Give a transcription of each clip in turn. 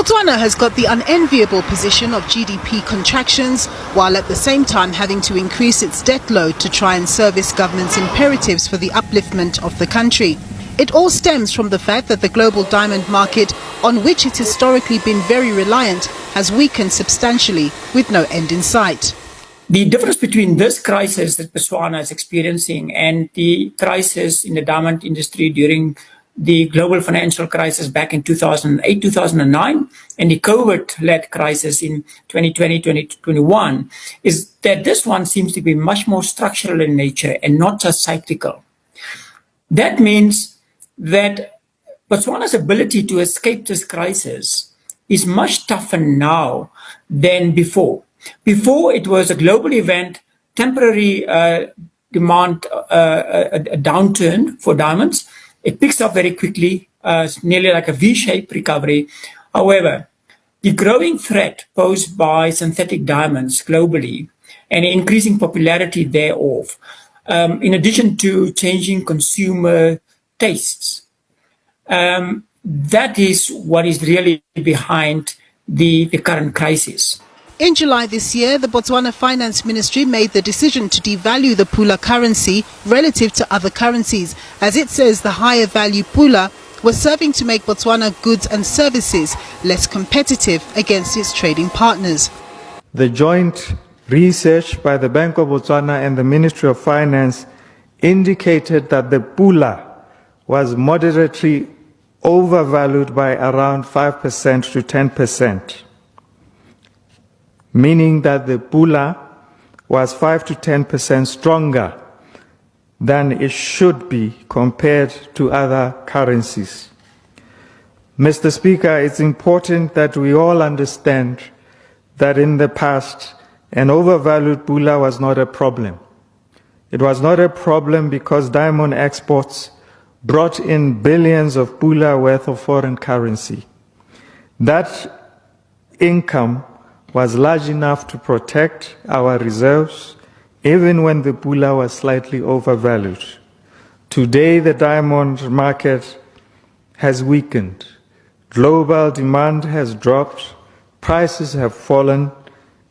Botswana has got the unenviable position of GDP contractions, while at the same time having to increase its debt load to try and service government's imperatives for the upliftment of the country. It all stems from the fact that the global diamond market, on which it's historically been very reliant, has weakened substantially with no end in sight. The difference between this crisis that Botswana is experiencing and the crisis in the diamond industry during the global financial crisis back in 2008, 2009, and the COVID-led crisis in 2020, 2021, is that this one seems to be much more structural in nature and not just cyclical. That means that Botswana's ability to escape this crisis is much tougher now than before. Before, it was a global event, temporary demand, a downturn for diamonds. It picks up very quickly, nearly like a V-shaped recovery. However, the growing threat posed by synthetic diamonds globally and the increasing popularity thereof, in addition to changing consumer tastes, that is what is really behind the current crisis. In July this year, the Botswana Finance Ministry made the decision to devalue the pula currency relative to other currencies, as it says the higher value pula was serving to make Botswana goods and services less competitive against its trading partners. The joint research by the Bank of Botswana and the Ministry of Finance indicated that the pula was moderately overvalued by around 5% to 10%. Meaning that the pula was 5 to 10% stronger than it should be compared to other currencies. Mr. Speaker, it's important that we all understand that in the past, an overvalued pula was not a problem. It was not a problem because diamond exports brought in billions of pula worth of foreign currency. That income was large enough to protect our reserves, even when the pula was slightly overvalued. Today, the diamond market has weakened. Global demand has dropped, prices have fallen,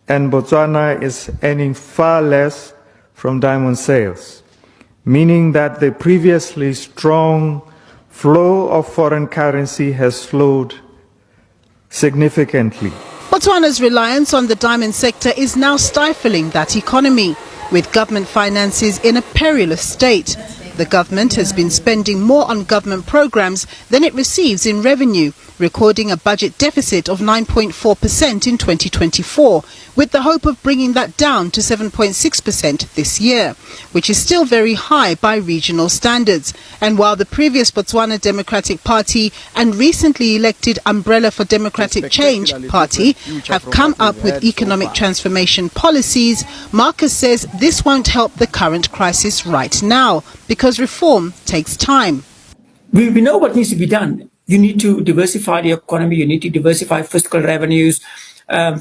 and Botswana is earning far less from diamond sales, meaning that the previously strong flow of foreign currency has slowed significantly. Botswana's reliance on the diamond sector is now stifling that economy, with government finances in a perilous state. The government has been spending more on government programs than it receives in revenue, recording a budget deficit of 9.4% in 2024, with the hope of bringing that down to 7.6% this year, which is still very high by regional standards. And while the previous Botswana Democratic Party and recently elected Umbrella for Democratic Change Party have come up with economic transformation policies, Marcus says this won't help the current crisis right now, because reform takes time. We know what needs to be done. You need to diversify the economy, you need to diversify fiscal revenues,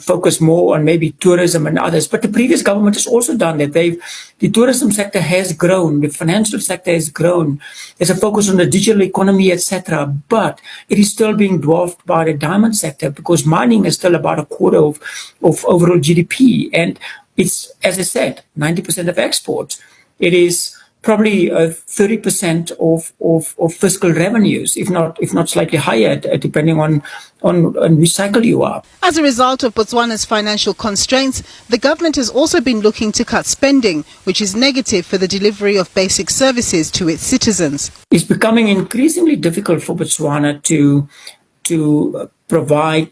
focus more on maybe tourism and others. But the previous government has also done that. The tourism sector has grown, the financial sector has grown. There's a focus on the digital economy, etc. But it is still being dwarfed by the diamond sector because mining is still about a quarter of overall GDP. And it's, as I said, 90% of exports. It is probably 30% of fiscal revenues, if not slightly higher, depending on which cycle you are. As a result of Botswana's financial constraints, the government has also been looking to cut spending, which is negative for the delivery of basic services to its citizens. It's becoming increasingly difficult for Botswana to provide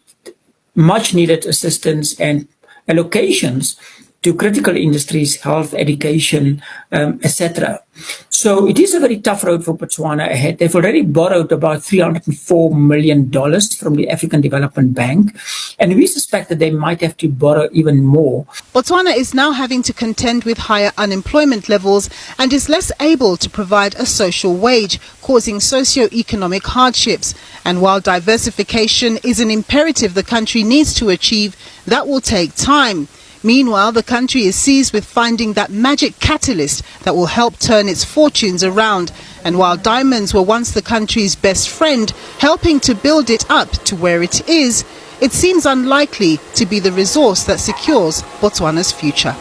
much needed assistance and allocations to critical industries, health, education, etc. So it is a very tough road for Botswana ahead. They've already borrowed about $304 million from the African Development Bank, and we suspect that they might have to borrow even more. Botswana is now having to contend with higher unemployment levels and is less able to provide a social wage, causing socio-economic hardships. And while diversification is an imperative the country needs to achieve, that will take time. Meanwhile, the country is seized with finding that magic catalyst that will help turn its fortunes around. And while diamonds were once the country's best friend, helping to build it up to where it is, it seems unlikely to be the resource that secures Botswana's future.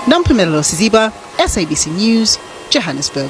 Nampumelo Siziba, SABC News, Johannesburg.